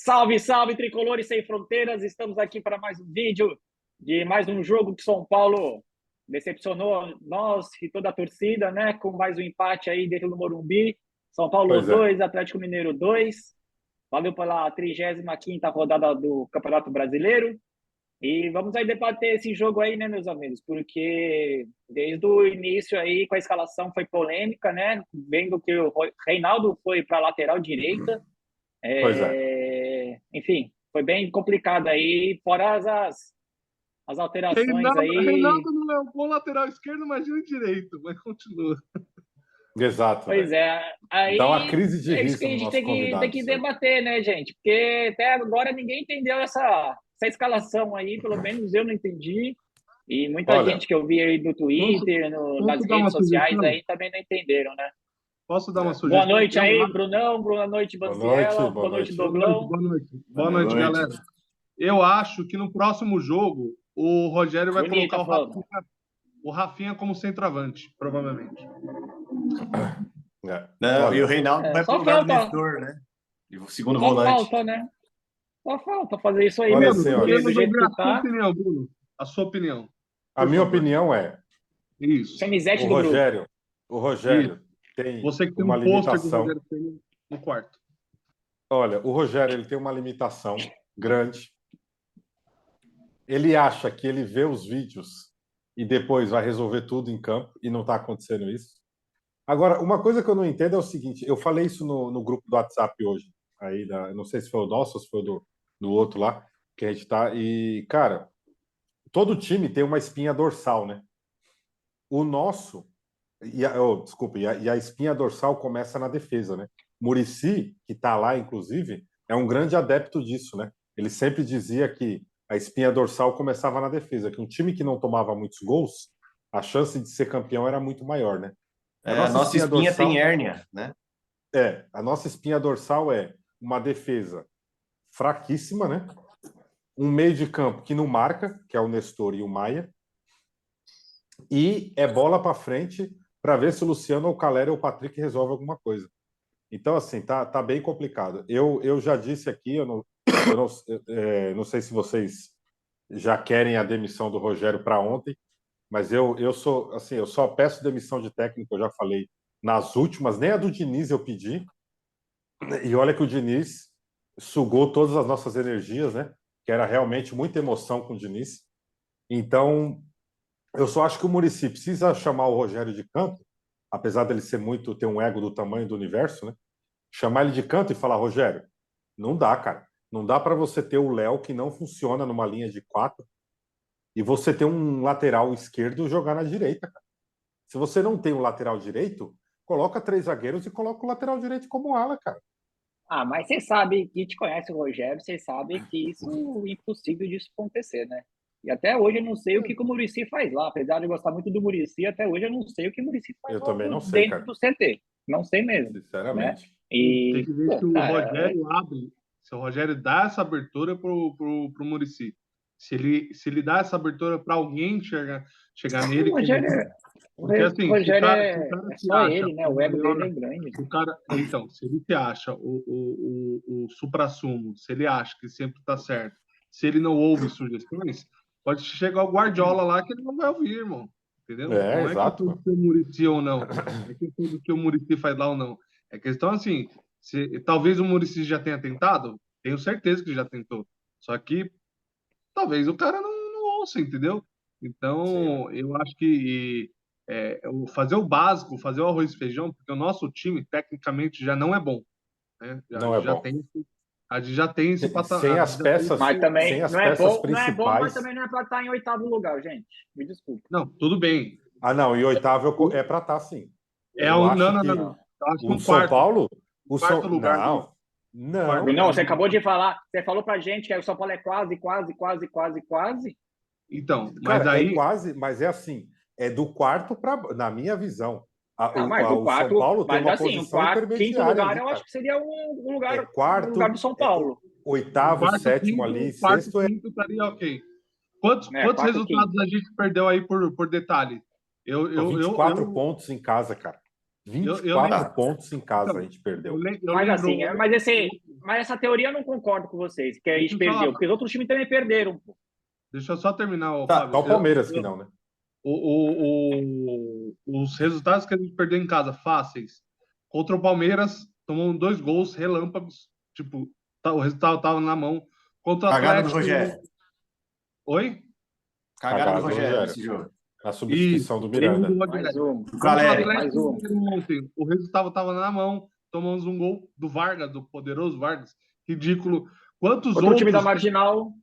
Salve, salve, tricolores sem fronteiras! Estamos aqui para mais um vídeo de mais um jogo que São Paulo decepcionou nós e toda a torcida, né? Com mais um empate aí dentro do Morumbi. São Paulo Pois é. 2, Atlético Mineiro 2. Valeu pela 35ª rodada do Campeonato Brasileiro. E vamos aí debater esse jogo aí, né, meus amigos? Porque desde o início aí, com a escalação foi polêmica, né? Vendo que o Reinaldo foi para a lateral direita. Pois é. Enfim, foi bem complicado aí, fora as alterações aí. Reinaldo não é um bom lateral esquerdo, imagina o direito, mas continua. Exato. Pois é, aí dá uma crise de é isso risco que a no gente nosso tem convidado. que debater, né, gente? Porque até agora ninguém entendeu essa escalação aí, pelo menos eu não entendi. E muita Olha, gente que eu vi aí no Twitter, nas posso dar uma redes sociais sugestão? aí também não entenderam, né? Posso dar uma Boa sugestão? noite aí, Brunão. Boa noite, Boa Vanziela. noite, Boa noite, Boa Doglão. noite. Boa noite, galera. Eu acho que no próximo jogo o Rogério vai Bonita colocar fama. o Rafinha como centroavante, provavelmente. Não, Olha, e o Reinaldo vai pro Só lugar do falta, Nestor, né? E o segundo só volante. falta, né? Só falta fazer isso aí Olha, mesmo, senhores. porque do Queremos jeito ouvir a que sua tá, opinião, Bruno. A sua opinião. a minha opinião é, Isso. chamizete o do grupo. Rogério tem Você que tem uma um pôster do limitação. Rogério Ceni no quarto. Olha, o Rogério ele tem uma limitação grande. Ele acha que ele vê os vídeos e depois vai resolver tudo em campo e não está acontecendo isso. Agora, uma coisa que eu não entendo é o seguinte, eu falei isso no grupo do WhatsApp hoje, aí não sei se foi o nosso ou se foi do outro lá, que a gente tá, e, cara, todo time tem uma espinha dorsal, né? O nosso, desculpa, e a espinha dorsal começa na defesa, né? Muricy, que tá lá, inclusive, é um grande adepto disso, né? Ele sempre dizia que a espinha dorsal começava na defesa, que um time que não tomava muitos gols, a chance de ser campeão era muito maior, né? A nossa espinha tem hérnia, né? A nossa espinha dorsal é uma defesa fraquíssima, né? Um meio de campo que não marca, que é o Nestor e o Maia, e é bola para frente para ver se o Luciano ou o Calera ou o Patrick resolve alguma coisa. Então, assim, tá bem complicado. Eu já disse aqui, eu não sei se vocês já querem a demissão do Rogério para ontem, mas eu sou assim, eu só peço demissão de técnico, eu já falei nas últimas, nem a do Diniz eu pedi. E olha que o Diniz sugou todas as nossas energias, né? Que era realmente muita emoção com o Diniz. Então, eu só acho que o Muricy precisa chamar o Rogério de canto, apesar dele ser ter um ego do tamanho do universo, né? Chamar ele de canto e falar, Rogério, não dá, cara. Não dá para você ter o Léo que não funciona numa linha de 4 e você ter um lateral esquerdo jogar na direita, cara. Se você não tem um lateral direito, coloca 3 zagueiros e coloca o lateral direito como ala, cara. Ah, mas você sabe, que te conhece o Rogério, você sabe que isso é impossível disso acontecer, né? E até hoje eu não sei o que o Muricy faz lá. Apesar de eu gostar muito do Muricy, até hoje eu não sei o que o Muricy faz Eu também não sei, dentro cara. do CT. Não sei mesmo. Né? Sinceramente. Tem que ver se o Rogério abre, se o Rogério dá essa abertura pro Muricy. Se ele dá essa abertura para alguém chegar nele. Porque assim, o Rogério o cara é se só acha ele, né? O ego dele é grande. Então, se ele se acha o suprassumo, se ele acha que sempre está certo, se ele não ouve sugestões, pode chegar o Guardiola lá que ele não vai ouvir, irmão. Entendeu? Não é exato, questão do que o Muricy ou não. É questão do que o Muricy faz lá ou não. É questão assim, talvez o Muricy já tenha tentado, tenho certeza que já tentou. Só que talvez o cara não ouça, entendeu? Então, eu acho que fazer o básico, fazer o arroz e feijão, porque o nosso time, tecnicamente, já não é bom. Né? Não é bom. A gente já tem esse patamar. Sem as peças, mas também sem as não é peças bom, principais. não é bom, mas também não é para estar em 8º lugar, gente. Me desculpe. Não, tudo bem. Ah, não, e 8º é para estar, sim. Não. Eu acho que o São Paulo, quarto lugar. Não. Não, você acabou de falar, você falou pra gente que o São Paulo é quase. Então, Cara, mas aí é quase, mas é assim, é do quarto para, na minha visão. Mas do o quarto, São Paulo tem mas uma assim, o posição quarto, quinto intermediária lugar, ali, eu cara. acho que seria um lugar, quarto, um lugar do São Paulo. 8º, 7º ali, sexto é. Quinto estaria ok. Quantos quarto, resultados quinto. a gente perdeu aí por detalhe? 24 pontos em casa, cara. 24 pontos em casa a gente perdeu. Mas assim, mas Mas essa teoria eu não concordo com vocês, que a gente Deixa eu perdeu, falar. porque os outros times também perderam, pô. Deixa eu só terminar, Tá, Fábio. Só o Palmeiras que não, né? Os resultados que a gente perdeu em casa, fáceis. Contra o Palmeiras, tomamos 2 gols relâmpagos. Tipo, o resultado tava na mão. Contra o Cagada do Atlético. Rogério. Oi? Cagada do Rogério nesse jogo. Na substituição do Miranda. Mais um. O Contra o Caleri. Mais Atlético um. ontem, o resultado estava na mão. Tomamos um gol do Vargas, do poderoso Vargas. Ridículo. Quantos Outro time da outros Marginal.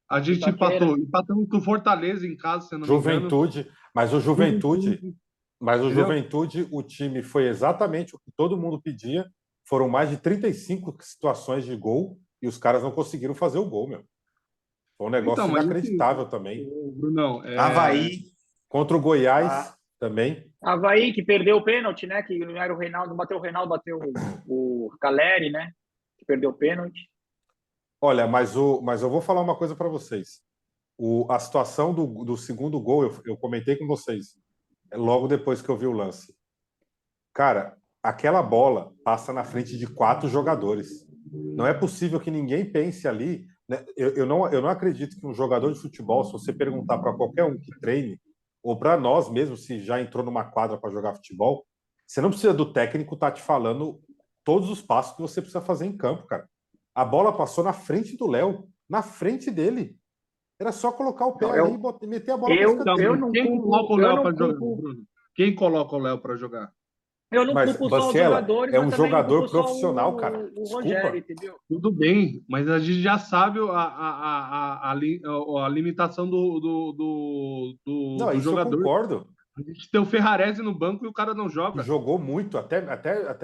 a gente empatou? Empatamos com o Fortaleza em casa, se eu não me engano. Juventude, mas o Juventude, o time foi exatamente o que todo mundo pedia. Foram mais de 35 situações de gol e os caras não conseguiram fazer o gol, meu. Foi um negócio Então, mas inacreditável também. Brunão, Havaí. Contra o Goiás também. Havaí, que perdeu o pênalti, né? Que não era o Reinaldo, não bateu o Reinaldo, bateu o Caleri, né? Que perdeu o pênalti. Olha, mas eu vou falar uma coisa para vocês. A situação do segundo gol, eu comentei com vocês logo depois que eu vi o lance. Cara, aquela bola passa na frente de 4 jogadores. Não é possível que ninguém pense ali. Né? Eu não acredito que um jogador de futebol, se você perguntar para qualquer um que treine, ou para nós mesmo, se já entrou numa quadra para jogar futebol, você não precisa do técnico estar te falando todos os passos que você precisa fazer em campo, cara. A bola passou na frente do Léo, na frente dele. Era só colocar o pé ali e meter a bola para escanteio. Quem coloca o Léo para jogar, Bruno? Quem coloca o Léo para jogar? Eu não culpo só os jogadores, é um jogador profissional, cara. O Rogério, entendeu? Tudo bem, mas a gente já sabe a limitação do Não, isso jogador. eu concordo. A gente tem o Ferrarese no banco e o cara não joga. Jogou muito, até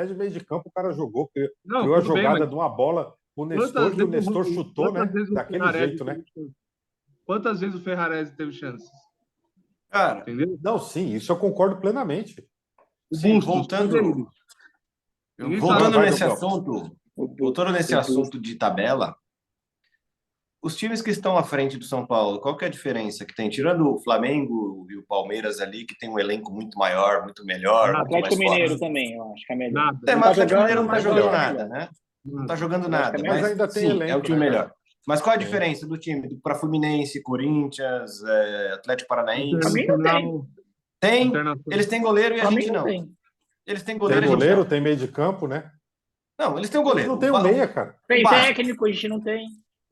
de meio de campo o cara jogou. Não, criou a jogada bem, de uma bola o Nestor, que o Nestor chutou, né? Daquele jeito, né? Quantas vezes o Ferrarese teve chance? Cara, entendeu? Não, sim, isso eu concordo plenamente. Sim, voltando nesse assunto de tabela, os times que estão à frente do São Paulo, qual que é a diferença que tem? Tirando o Flamengo e o Palmeiras ali, que tem um elenco muito maior, muito melhor. O Atlético Mineiro também, eu acho que é melhor. Nada. Mas o Atlético Mineiro não tá jogando nada, né? Não tá jogando nada, mas ainda tem elenco, é o time melhor. Mas qual a diferença do time para Fluminense, Corinthians, Atlético Paranaense? Pra mim não tem. Eles têm goleiro e a gente não. Eles têm goleiro, tem goleiro, tem meio de campo, né? Não, eles têm um goleiro. Eles não tem um meia, cara. Tem técnico, a gente não tem.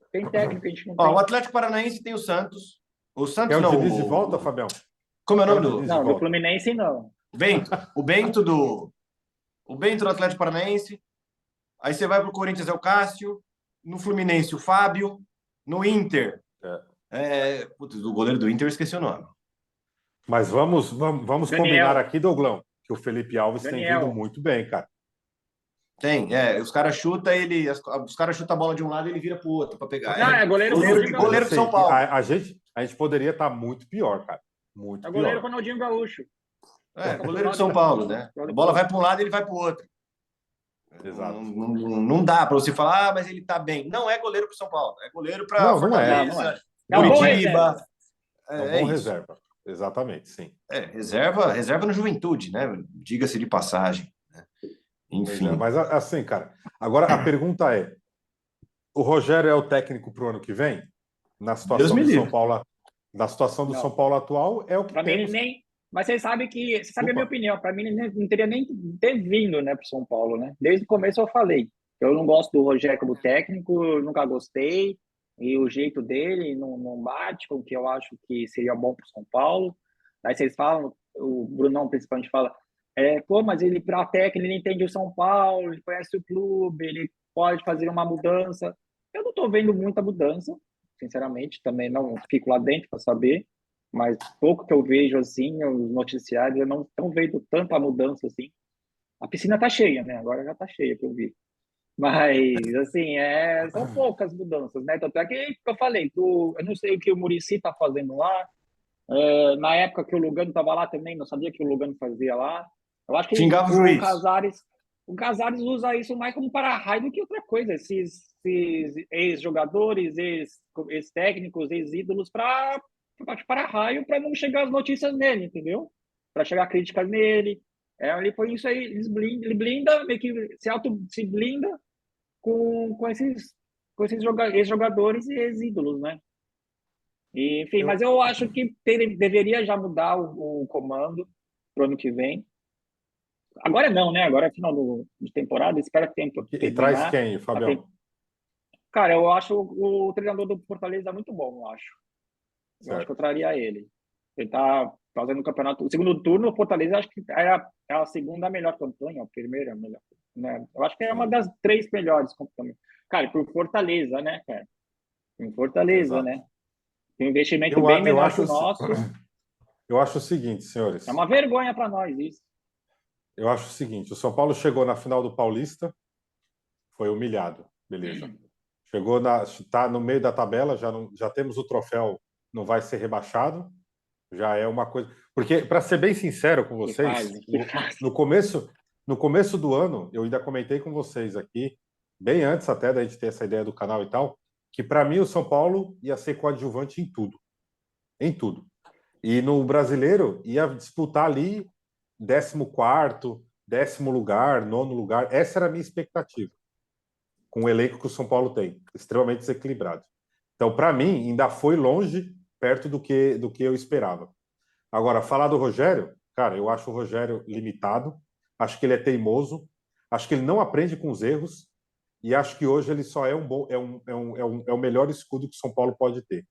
Tem técnico, a gente não tem. O Atlético Paranaense tem o Santos. O Santos é não. O Diniz de volta, Fabião? Como é o nome do? Não, do Fluminense não. Bento. O Bento do Atlético Paranaense. Aí você vai pro Corinthians, é o Cássio. No Fluminense, o Fábio. No Inter. O goleiro do Inter, eu esqueci o nome. Mas vamos combinar aqui, Douglão, que o Felipe Alves tem vindo muito bem, cara. Tem, os caras chutam os caras chutam a bola de um lado e ele vira pro outro para pegar. É goleiro de São Paulo. A gente poderia estar muito pior, cara. Muito pior. Goleiro Ronaldinho Gaúcho. Goleiro de São Paulo, né? A bola vai para um lado e ele vai pro outro. Exato. Não dá para você falar, mas ele tá bem. Não é goleiro pro São Paulo, é goleiro para Fortaleza, Curitiba. É bom reserva. Exatamente, sim. Reserva no Juventude, né? Diga-se de passagem. Né? Enfim. Mas assim, cara, agora a pergunta é: o Rogério é o técnico pro ano que vem? Na situação do São Paulo, na situação do São Paulo atual, é o que temos. Mas você sabe a minha opinião, para mim não teria nem ter vindo, né, pro São Paulo, né? Desde o começo eu falei, eu não gosto do Rogério como técnico, eu nunca gostei, e o jeito dele não bate com o que eu acho que seria bom pro São Paulo. Aí vocês falam, o Brunão principalmente fala, mas ele para técnico, ele entende o São Paulo, ele conhece o clube, ele pode fazer uma mudança. Eu não estou vendo muita mudança, sinceramente, também não fico lá dentro para saber, mas pouco que eu vejo assim, os noticiários, eu não estou vendo tanta mudança assim. A piscina está cheia, né? Agora já está cheia, que eu vi. Mas, assim, são poucas mudanças, né? Tanto é que eu falei, eu não sei o que o Muricy está fazendo lá. Na época que o Lugano estava lá também, não sabia que o Lugano fazia lá. Eu acho que o Casares usa isso mais como para-raio do que outra coisa. Esses ex-jogadores, ex-técnicos, ex-ídolos para raio para não chegar as notícias nele, entendeu? Para chegar críticas nele. Ele foi isso aí, ele blinda, meio que se blinda com esses ex-jogadores e ex-ídolos, né? E, enfim, mas eu acho que deveria já mudar o comando pro ano que vem. Agora não, né? Agora é final de temporada, espera que tempo E traz terminar. quem, Fabião? Cara, eu acho o treinador do Fortaleza muito bom, eu acho. Eu acho que eu traria ele. Ele tá fazendo o campeonato. O segundo turno, o Fortaleza, acho que é a segunda melhor campanha, a primeira melhor. Né? Eu acho que é uma das 3 melhores campanhas. Cara, por Fortaleza, né, cara? Em Fortaleza, Exato. né? Tem um investimento bem menor que o nosso. Eu acho o seguinte, senhores. É uma vergonha para nós isso. Eu acho o seguinte: o São Paulo chegou na final do Paulista, foi humilhado, beleza. Tá no meio da tabela, já temos o troféu, não vai ser rebaixado, já é uma coisa. Porque, para ser bem sincero com vocês, no começo do ano, eu ainda comentei com vocês aqui, bem antes até da gente ter essa ideia do canal e tal, que para mim o São Paulo ia ser coadjuvante em tudo. Em tudo. E no brasileiro ia disputar ali 14º, 10º lugar, 9º lugar. Essa era a minha expectativa, com o elenco que o São Paulo tem, extremamente desequilibrado. Então, para mim, ainda foi longe, perto do que eu esperava. Agora, falar do Rogério, cara, eu acho o Rogério limitado, acho que ele é teimoso, acho que ele não aprende com os erros, e acho que hoje ele só é o melhor escudo que o São Paulo pode ter.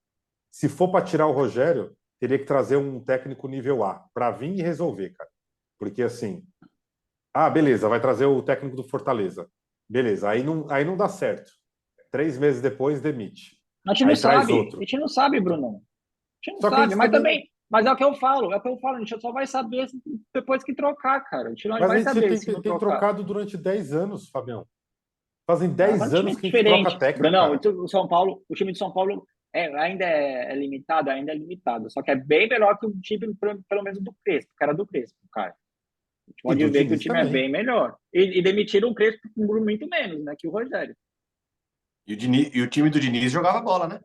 Se for para tirar o Rogério, teria que trazer um técnico nível A para vir e resolver, cara. Porque assim, beleza, vai trazer o técnico do Fortaleza. Beleza, aí não dá certo. 3 meses depois, demite. A gente não sabe, a gente não sabe, Bruno. A gente não sabe, mas também... Mas é o que eu falo, a gente só vai saber depois que trocar, cara. A gente não vai saber se não tem trocar. trocado durante 10 anos, Fabião. Fazem 10 anos que a gente troca técnico. Brunão, o São Paulo, o time de São Paulo ainda é limitado, só que é bem melhor que o time, pelo menos do Crespo, que era do Crespo, cara. A gente pode ver que o time também é bem melhor. E demitiram o Crespo por muito menos, né, que o Rogério. E o time do Diniz jogava bola, né?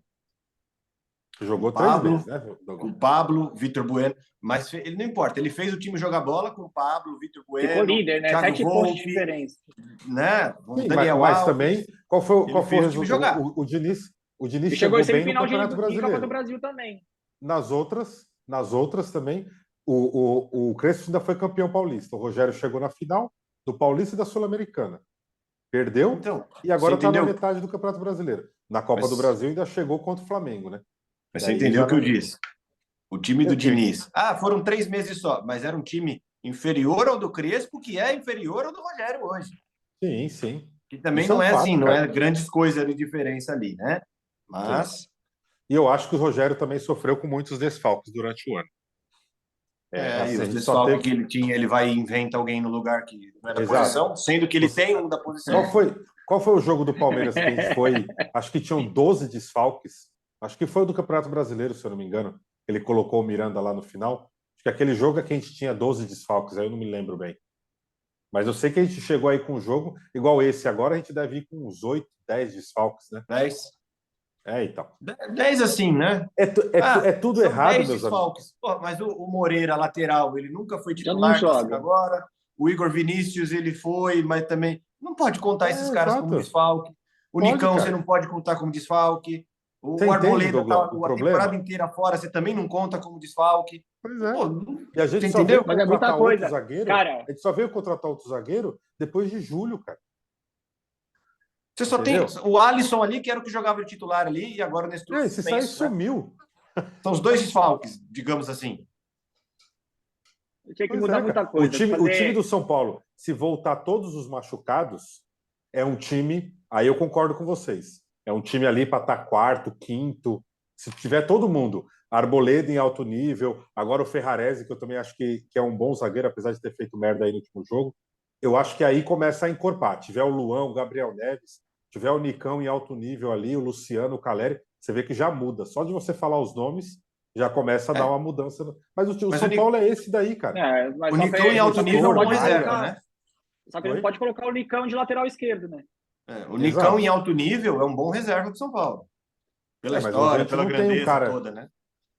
Jogou 3 meses, né? Com o Pablo, Vitor Bueno, mas ele não importa, ele fez o time jogar bola com o Pablo, Vitor Bueno, ficou líder, né? Thiago 7 pontos de diferença. Né? Sim, mas também, qual foi o resultado? O Diniz chegou bem no Campeonato Brasileiro. Copa do Brasil também. Nas outras também, o Crespo ainda foi campeão paulista. O Rogério chegou na final do Paulista e da Sul-Americana. Perdeu, então, e agora está na metade do Campeonato Brasileiro. Na Copa do Brasil ainda chegou contra o Flamengo, né? Mas você entendeu o que eu disse? O time do Diniz. Foram 3 meses só, mas era um time inferior ao do Crespo, que é inferior ao do Rogério hoje. Sim, sim. Que também não é fato, assim, não é grandes coisas de diferença ali, né? Mas... Sim. E eu acho que o Rogério também sofreu com muitos desfalques durante o ano. E os desfalques que ele tinha, ele vai e inventa alguém no lugar que não é da posição, sendo que ele tem um da posição. Qual foi o jogo do Palmeiras que a gente foi? Acho que tinham 12 desfalques. Acho que foi o do Campeonato Brasileiro, se eu não me engano. Ele colocou o Miranda lá no final. Acho que aquele jogo é que a gente tinha 12 desfalques, aí eu não me lembro bem. Mas eu sei que a gente chegou aí com um jogo igual esse. Agora a gente deve ir com uns 8, 10 desfalques, né? 10. Então. 10 assim, né? É tudo errado, 10 meus desfalques. Pô, mas o Moreira, lateral, ele nunca foi titular, agora. O Igor Vinícius, ele foi, mas também... Não pode contar esses caras como desfalque. O Nicão, você não pode contar como desfalque. O Arboleda tá a temporada inteira fora, você também não conta como desfalque. Pois é. E a gente só veio contratar outro zagueiro. Cara, a gente só veio contratar outro zagueiro depois de julho, cara. Você só tem o Alisson ali, que era o que jogava de titular ali, e agora nesse turno. Esse aí sumiu. São os 2 desfalques, digamos assim. Tinha que mudar muita coisa. O time do São Paulo, se voltar todos os machucados, é um time. Aí eu concordo com vocês. É um time ali para estar 4º, 5º. Se tiver todo mundo, Arboleda em alto nível, agora o Ferrarese, que eu também acho que é um bom zagueiro, apesar de ter feito merda aí no último jogo, eu acho que aí começa a encorpar. Tiver o Luan, o Gabriel Neves, tiver o Nicão em alto nível ali, o Luciano, o Caleri, você vê que já muda. Só de você falar os nomes, já começa a dar uma mudança. Mas o São Paulo é esse daí, cara. O Nicão em alto nível é uma reserva, né? Só que ele não pode colocar o Nicão de lateral esquerdo, né? O Nicão em alto nível é um bom reserva do São Paulo. Pela história, pela grandeza toda, né?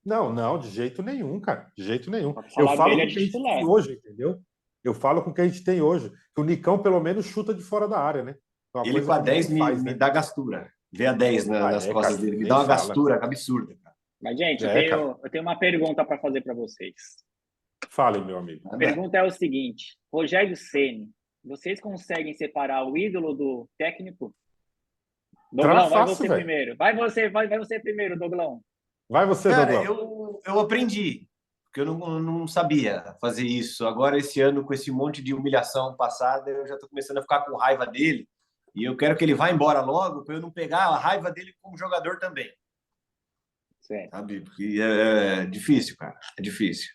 Não, de jeito nenhum, cara. De jeito nenhum. Eu falo com o que a gente tem hoje, entendeu? Eu falo com o que a gente tem hoje. Que o Nicão, pelo menos, chuta de fora da área, né? uma Ele coisa com a que 10 ninguém faz, me né? dá gastura. Ver a 10 nas costas cara, dele. Me nem dá uma fala. gastura absurda, cara. Mas, gente, Cara. eu tenho uma pergunta para fazer para vocês. Fale, meu amigo. A pergunta é o seguinte: Rogério Ceni, vocês conseguem separar o ídolo do técnico? Doglão, vai Fácil, você velho. primeiro. Vai você primeiro, Doglão. Vai você, Cara, Douglas. eu aprendi, porque eu não sabia fazer isso. Agora, esse ano, com esse monte de humilhação passada, eu já estou começando a ficar com raiva dele. E eu quero que ele vá embora logo, para eu não pegar a raiva dele como jogador também. Certo. Sabe? Porque é difícil, cara. É difícil.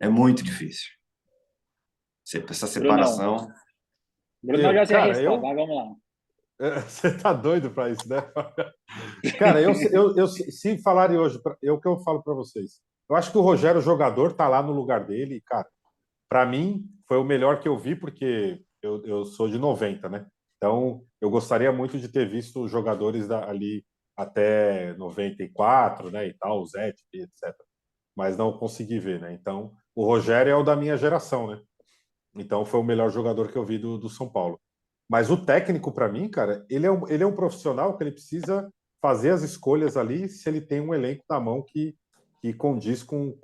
É muito difícil. Essa separação. Brunão já sei a Cara, resposta, mas vamos lá. Você tá doido para isso, né? Cara, se falarem hoje, o que eu falo para vocês? Eu acho que o Rogério, o jogador, tá lá no lugar dele, cara. Para mim, foi o melhor que eu vi, porque eu sou de 90, né? Então, eu gostaria muito de ter visto os jogadores ali até 94, né? E tal, o Zé, etc. Mas não consegui ver, né? Então, o Rogério é o da minha geração, né? Então, foi o melhor jogador que eu vi do São Paulo. Mas o técnico, para mim, cara, ele é um profissional que ele precisa fazer as escolhas ali se ele tem um elenco na mão que condiz com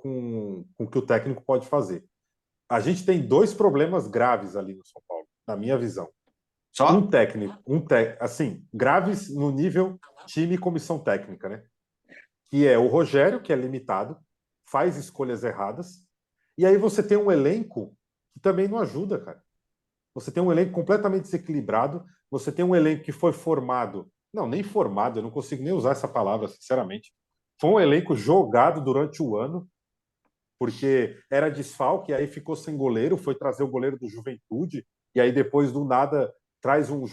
o que o técnico pode fazer. A gente tem dois problemas graves ali no São Paulo, na minha visão. Só? Assim, graves no nível time e comissão técnica, né? Que é o Rogério, que é limitado, faz escolhas erradas, e aí você tem um elenco que também não ajuda, cara. Você tem um elenco completamente desequilibrado, você tem um elenco que foi formado, não, nem formado, eu não consigo nem usar essa palavra, sinceramente. Foi um elenco jogado durante o ano, porque era desfalque, aí ficou sem goleiro, foi trazer o goleiro do Juventude, e aí depois do nada traz o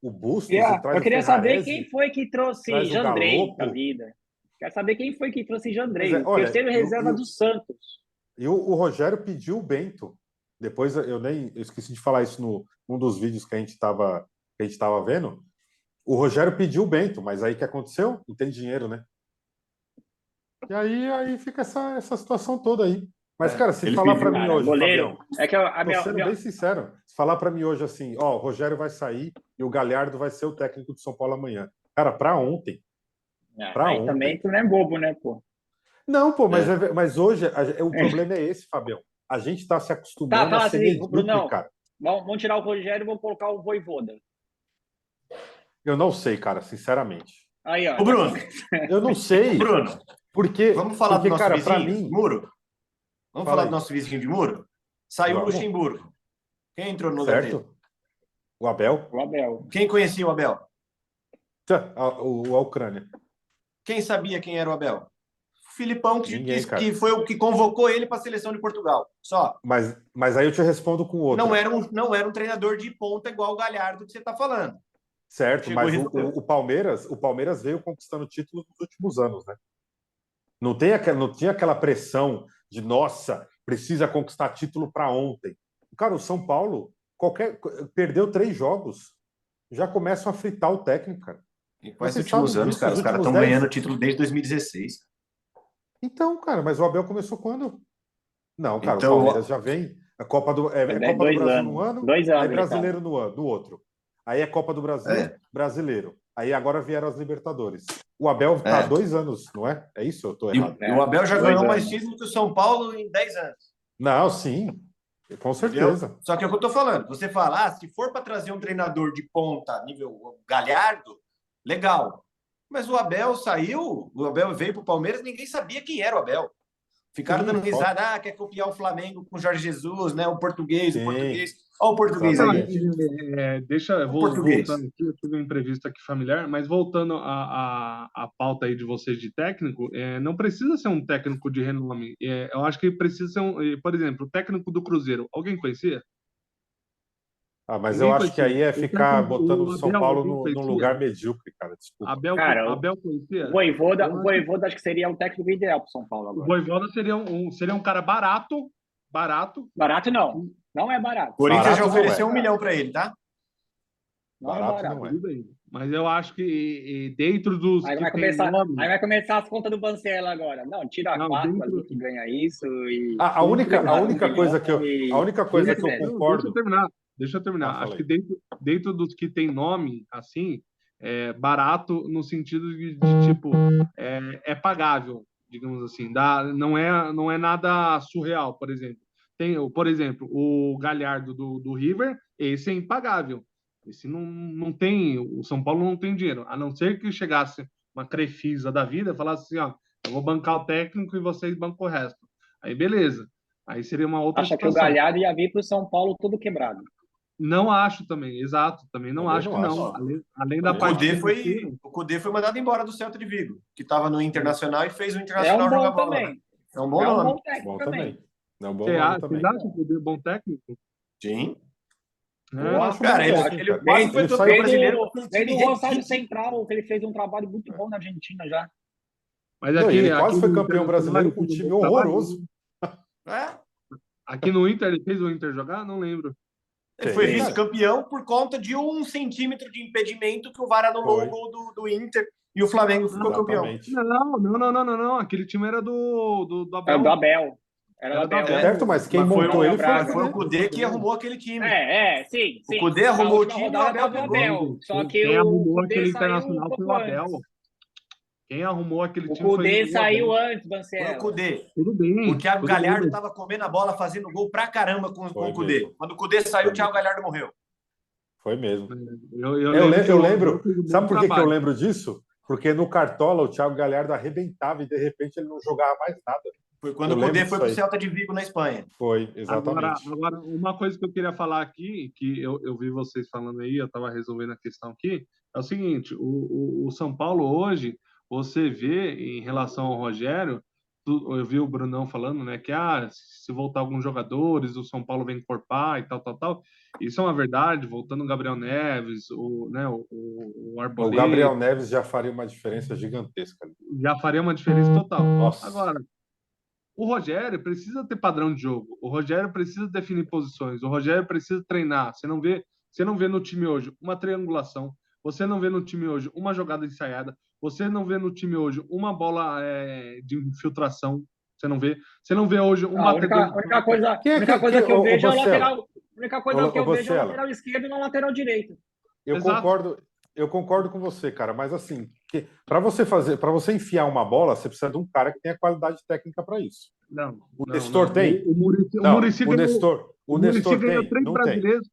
Bustos, e traz Eu o queria saber Ferrarese, quem foi que trouxe traz o Jandrei da Galopo. vida. Quero saber quem foi que trouxe Pois Jandrei, é, o olha, terceiro reserva do Santos. E o Rogério pediu o Bento. Depois eu esqueci de falar isso num dos vídeos que a gente estava vendo. O Rogério pediu o Bento, mas aí o que aconteceu? Não tem dinheiro, né? E aí fica essa situação toda aí. Mas, cara, se falar para mim hoje, goleiro, Fabião, tô sendo bem sincero, se falar para mim hoje assim, ó, o Rogério vai sair e o Galhardo vai ser o técnico do São Paulo amanhã. Cara, para ontem. Aí também tu não é bobo, né, pô? Não, pô, mas hoje o problema é esse, Fabião. A gente está se acostumando fala a ser assim, medíocre, Brunão, cara. Vamos tirar o Rogério e vamos colocar o Voivoda. Eu não sei, cara, sinceramente. Aí, ó. Ô, Bruno. Eu não sei. Bruno. Porque, vamos falar do nosso cara, vizinho, mim, Muro? Vamos falar do nosso vizinho de Muro? Saiu o Luxemburgo. Quem entrou no lugar dele? O Abel. O Abel. Quem conhecia o Abel? A Ucrânia. Quem sabia quem era o Abel? O Filipão, que foi o que convocou ele para a seleção de Portugal. Só. Mas aí eu te respondo com outro. Não era um treinador de ponta igual o Galhardo que você está falando. Certo, mas o Palmeiras veio conquistando títulos nos últimos anos, né? Não tinha aquela pressão de, nossa, precisa conquistar título para ontem. Cara, o São Paulo perdeu 3 jogos, já começam a fritar o técnico, cara. E quais últimos anos, cara? Os caras estão ganhando título desde 2016. Então, cara, mas o Abel começou quando? Não, cara, então, o Palmeiras já vem. A Copa do Brasil no ano, 2 anos, aí Brasileiro no outro. Aí é Copa do Brasil, Brasileiro. Aí agora vieram as Libertadores. O Abel está há 2 anos, não é? É isso? Eu estou errado. E o Abel já ganhou mais títulos que o São Paulo em 10 anos. Não, sim. Com certeza. Entendeu? Só que é o que eu estou falando. Você fala, se for para trazer um treinador de ponta, nível Galhardo, legal. Mas o Abel saiu, o Abel veio para o Palmeiras, ninguém sabia quem era o Abel. Ficaram dando risada, quer copiar o Flamengo com o Jorge Jesus, né? O português. Olha o português aí. Eu vou voltando aqui, eu tive um imprevisto aqui familiar, mas voltando à pauta aí de vocês de técnico, não precisa ser um técnico de renome. Eu acho que precisa ser por exemplo, o técnico do Cruzeiro. Alguém conhecia? Mas eu acho que aí é ficar botando o São Paulo num lugar medíocre, cara. Desculpa. Abel conhecia? O Voivoda acho que seria um técnico ideal para o São Paulo agora. O Voivoda seria um cara barato. Barato não. Não é barato. O Corinthians já ofereceu 1 milhão para ele, tá? Não barato, não é. Mas eu acho que dentro dos. Aí vai começar as contas do Bancela agora. Não, tira 4 ali que ganha isso. A única coisa que eu concordo. Deixa eu terminar. Deixa eu terminar. fala Acho aí. que dentro dos que tem nome, assim, é barato no sentido de tipo, é pagável, digamos assim. Não é nada surreal, por exemplo. Por exemplo, o Galhardo do River, esse é impagável. Esse não tem, o São Paulo não tem dinheiro, a não ser que chegasse uma Crefisa da vida e falasse assim, ó, eu vou bancar o técnico e vocês bancam o resto. Aí beleza. Aí seria uma outra Acha que o situação. Galhardo ia vir para o São Paulo todo quebrado. Não acho também, exato. Também não Também acho não que acho. não. Além da Também parte não acho. financeira, O Cudê foi mandado embora do Celta de Vigo, que estava no Internacional e fez o É um Internacional jogar bom bola, né? também. É um bom É um nome. bom técnico Bom também. também. É um bom nome vocês também. acham que o bom técnico? Sim. Eu É, acho um Cara, bom ele, técnico, ele cara. quase foi Ele campeão saiu brasileiro com aquele Veio time do Rosário ridículo. Central, que ele fez um trabalho muito bom na Argentina já. mas Não, e ele quase foi no campeão Internacional, brasileiro ele com um fez um time bom trabalho, horroroso. É. aqui no Inter, ele fez o Inter jogar? Não lembro. Ele foi Sim, cara. vice-campeão por conta de 1 centímetro de impedimento que o VAR anulou Foi. o gol do Inter e o Flamengo ficou campeão. Exatamente. Não. Aquele time era do É Abel. do Abel. Era do Era do Abel. Abel. Certo, mas quem Mas foi montou o ele foi o Braga. Foi o Cudê. Cudê que arrumou aquele time. Sim. O Cudê arrumou Na o última time e o rodada Abel tava o pegou. Abel. Só que Quem o arrumou Cudê aquele saiu um Internacional foi pouco o Abel. antes. Quem arrumou aquele O time foi Cudê o saiu Abel. antes, Foi o Bancelo. Cudê. Tudo bem. O Thiago tudo Galhardo bem, estava comendo a bola, fazendo gol pra caramba com Foi o Cudê. mesmo. Quando o Cudê saiu, Foi o Thiago mesmo. Galhardo morreu. Foi mesmo. Eu lembro. fez um bom Sabe por que eu trabalho. lembro disso? Porque no Cartola o Thiago Galhardo arrebentava e de repente ele não jogava mais nada. Foi quando Eu o Cudê lembro foi disso pro aí. Celta de Vigo, na Espanha. Foi, exatamente. Agora, uma coisa que eu queria falar aqui, que eu vi vocês falando aí, eu estava resolvendo a questão aqui, é o seguinte: o São Paulo hoje, você vê em relação ao Rogério, eu vi o Brunão falando, né, que se voltar alguns jogadores, o São Paulo vem encorpar e tal. Isso é uma verdade, voltando o Gabriel Neves, o O Arboleda, Gabriel Neves já faria uma diferença gigantesca. já faria uma diferença total. Nossa. Agora, o Rogério precisa ter padrão de jogo. O Rogério precisa definir posições. O Rogério precisa treinar. Você não vê no time hoje uma triangulação. Você não vê no time hoje uma jogada ensaiada. Você não vê no time hoje uma bola de infiltração. Você não vê. Você não vê hoje um A batedor. única coisa Quem é única que- coisa quem- que eu ô, vejo é o Marcelo? lateral. A única coisa que eu vejo é o Marcelo. lateral esquerdo e o lateral direito. Exato. Eu concordo com você, cara, mas assim, para você enfiar uma bola, você precisa de um cara que tenha qualidade técnica para isso. Não. O Nestor tem? O Muricy O Nestor ganhou tem? 3 Não tem. brasileiros.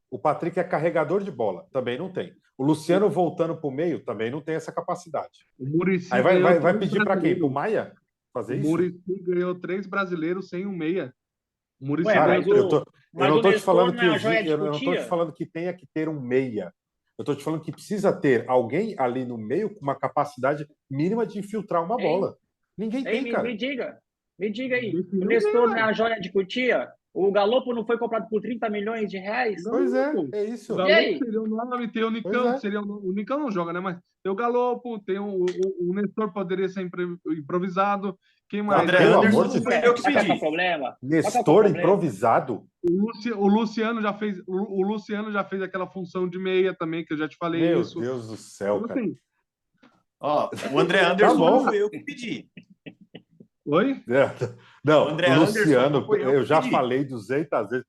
O Patrick é carregador de bola, também não tem. O Luciano voltando para o meio também não tem essa capacidade. O Muricy Aí ganhou vai 3 pedir para quem? brasileiros. Para o Maia fazer O isso? Muricy ganhou 3 brasileiros sem um meia. O Muricy Ué, Cara, ganhou mas eu mas não o tô te Nestor falando não que é a joia de eu não tô te Cotia? falando que tenha que ter um meia. Eu tô te falando que precisa ter alguém ali no meio com uma capacidade mínima de infiltrar uma Ei, bola. Ninguém tem, cara. Me diga aí. Definiu O Nestor bem, não é a joia de Cotia? O Galopo não foi comprado por 30 milhões de reais? Pois é, Galopo. é isso. O E aí? Galopo seria o nome, tem o Pois Nicão, é. que seria o Nicão não joga, né? Mas tem o Galopo, tem o Nestor poderia ser improvisado. Quem O mais? André Pelo Anderson amor de não foi Deus. eu que Sabe qual que é o pedi. problema? Sabe qual que é o Nestor problema? improvisado? O Luciano já fez. O Luciano já fez aquela função de meia também, que eu já te falei Meu isso. Deus do céu, Então, cara. assim, Ó, o André Anderson bom. não foi eu que pedi. oi? Não, O André o Anderson Luciano, não foi eu eu que já pedi. falei 200 vezes.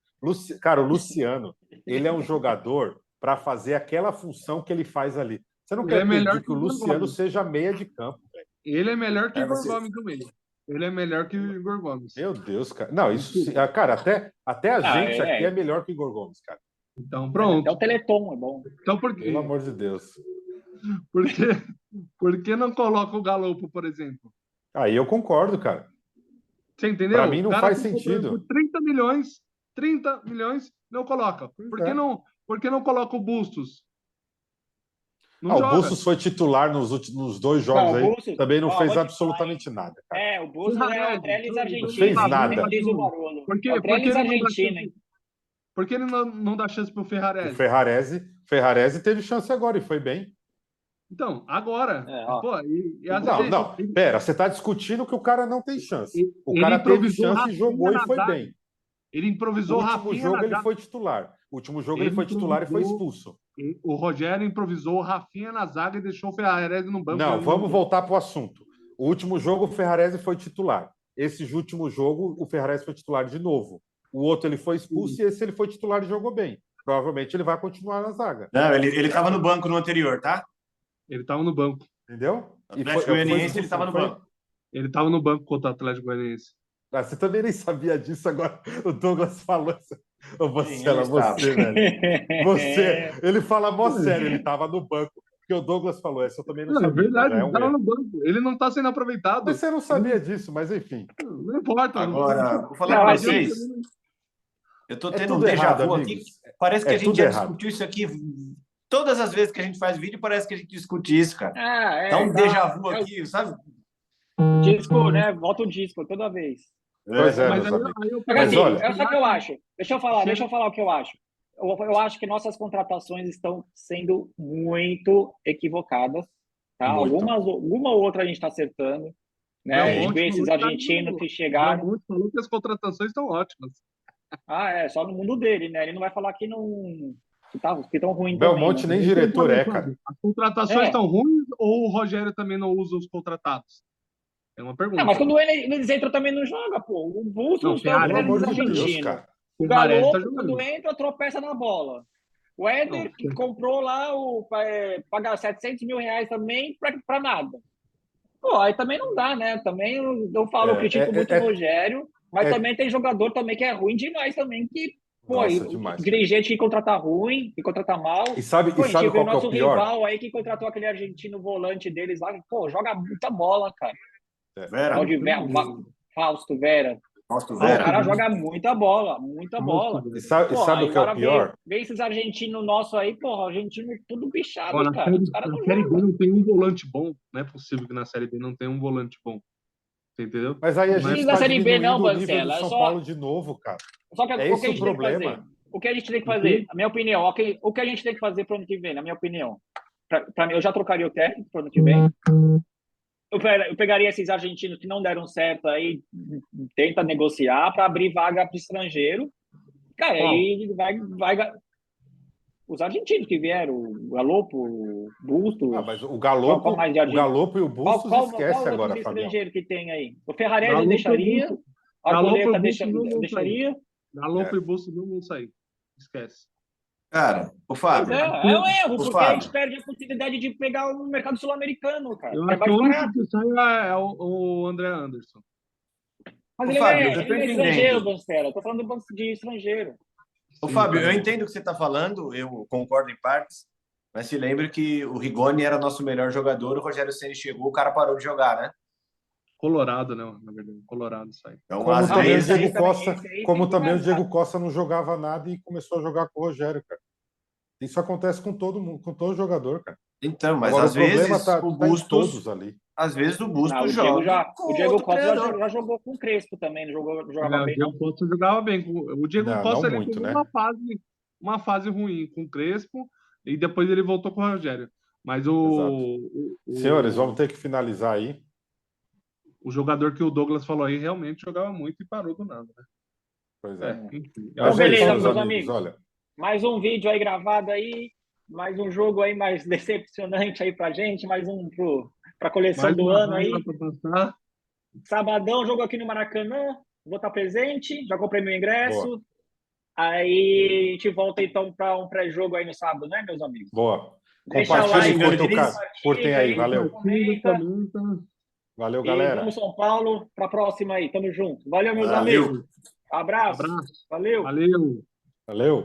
Cara, o Luciano, ele é um jogador para fazer aquela função que ele faz ali. Você não Ele quer é melhor pedir que o que o Luciano Gomes. seja meia de campo, velho. Ele é melhor que o Igor você- Gomes do meio. Ele é melhor que o Igor Gomes. Meu Deus, cara. Não, isso, cara, até a gente aqui é melhor que o Igor Gomes, cara. Então, Até pronto. o Teleton é bom. Então, Pelo amor de Deus. por que não coloca o Galopo, por exemplo? Aí eu concordo, cara. Você entendeu? Pra mim não O cara faz tá comprando sentido. por 30 milhões, não coloca. Por que não coloca o Bustos? Não O joga. Bustos foi titular nos 2 jogos Não, o aí. Bustos- Também não ó, fez vou te absolutamente nada, cara. É, o Bustos é o Ferrarese, Trellis não argentino. fez nada. Como diz o Barolo. Por que É o Trellis ele não dá argentino, chance? hein? Por que ele não dá chance pro O Ferrarese? Ferrarese teve chance agora e foi bem. Então, agora. É, ó. Pô, às Não, vezes- não. Pera, você está discutindo que o cara não tem chance. O Ele cara teve improvisou chance e Rafinha jogou e na foi zaga. bem. Ele O improvisou último Rafinha jogo na ele zaga. foi titular. O último jogo Ele ele foi titular e foi improvisou. expulso. O Rogério improvisou o Rafinha na zaga e deixou o Ferrarese no banco. Não, vamos voltar para o assunto. O último jogo o Ferrarese foi titular. Esse último jogo o Ferrarese foi titular de novo. o outro ele foi expulso e esse ele foi titular e jogou bem. Provavelmente ele vai continuar na zaga. Não, ele estava no banco no anterior, tá? Ele estava no banco. Entendeu? O Atlético Goianiense ele estava no banco. Ele estava no banco contra o Atlético Goianiense. Ah, você também nem sabia disso agora. O Douglas falou. Ô, Sim, ele você, velho. Você. Ele fala mó sério, ele estava no banco. Porque o Douglas falou essa, eu também não sabia. É verdade, É ele estava no banco. Ele não está sendo aproveitado. Mas você não sabia disso, mas enfim. Não importa. Agora, vou falar para vocês. Eu estou tendo um déjà vu aqui. Parece que a gente já discutiu isso aqui. Todas as vezes que a gente faz vídeo, parece que a gente discute isso, cara. Dá um déjà vu aqui, sabe? Disco, né? Volta o disco toda vez. Pois é, mas assim, olha, sabe o que eu acho? Deixa eu falar o que eu acho. Eu acho que nossas contratações estão sendo muito equivocadas. Tá? Alguma outra a gente está acertando. Né? A gente vê esses argentinos que chegaram. O falou que as contratações estão ótimas. Só no mundo dele, né? Ele não vai falar que não. Que estão ruins. Belmonte também, nem diretor cara. As contratações estão ruins ou o Rogério também não usa os contratados? É uma pergunta. Mas quando eles entram também não joga, pô. O Bustos é um argentino. O Galo, quando entra, tropeça na bola. O Éder, que comprou lá, paga 700 mil reais também para nada. Pô, aí também não dá, né? Também eu falo, eu critico muito o Rogério, mas também tem jogador também que é ruim demais também, que, pô, dirigente que contrata ruim, que contrata mal. E sabe qual que é o pior? Nosso rival aí que contratou aquele argentino volante deles lá, pô, joga muita bola, cara. Fausto Vera. O cara joga muita bola. E sabe o que é o pior? Vem esses argentinos nossos aí, porra, argentino tudo bichado, cara. Os caras na Série B não tem um volante bom. Não é possível que na Série B não tenha um volante bom. Você entendeu? Mas aí a gente na Série B não, Bancela. São Paulo de novo, cara. Só que esse o problema. O que a gente tem que fazer, na minha opinião, o que a gente tem que fazer para o ano que vem, na minha opinião, para mim, eu já trocaria o técnico para o ano que vem. Eu pegaria esses argentinos que não deram certo aí, tenta negociar para abrir vaga para o estrangeiro. Cara, aí vai. Os argentinos que vieram, o Galopo, o Bustos. Mas o Galopo e o Bustos esquece agora, Fabião. Estrangeiro que tem aí? O Ferrarese deixaria. A Arboleta deixaria. Galopo e Bustos não vão sair. Esquece. Cara, o Fábio. É um erro, porque a gente perde a possibilidade de pegar o mercado sul-americano, cara. Eu acho que o único que sai é o André Anderson. Mas ele é estrangeiro, Bancela. Tô falando de estrangeiro. Ô, Fábio, eu entendo o que você está falando, eu concordo em partes, mas se lembre que o Rigoni era nosso melhor jogador, o Rogério Ceni chegou, o cara parou de jogar, né? Colorado, não, na verdade. Colorado sai. Então, como também o Diego Costa não jogava nada e começou a jogar com o Rogério, cara. Isso acontece com todo mundo, com todo jogador, cara. Então, mas às vezes o Bustos ali. Às vezes o Bustos joga. O Diego Costa já jogou com o Crespo também, jogava bem. O Diego Costa jogava bem. O Diego Costa ele teve uma fase ruim com o Crespo e depois ele voltou com o Rogério. Mas Senhores, vamos ter que finalizar aí. O jogador que o Douglas falou aí realmente jogava muito e parou do nada, né? Pois é. Então, beleza, meus amigos. Olha. Mais um vídeo aí gravado aí, mais um jogo aí mais decepcionante aí pra gente, mais um pra coleção do ano aí. Sabadão, jogo aqui no Maracanã, vou estar presente, já comprei meu ingresso. Boa. Aí a gente volta então para um pré-jogo aí no sábado, né, meus amigos? Boa. Compartilhe e curtem aí, valeu. Valeu, galera. Vamos São Paulo, para a próxima aí, tamo junto. Valeu, meus amigos. Abraço. Valeu. Valeu.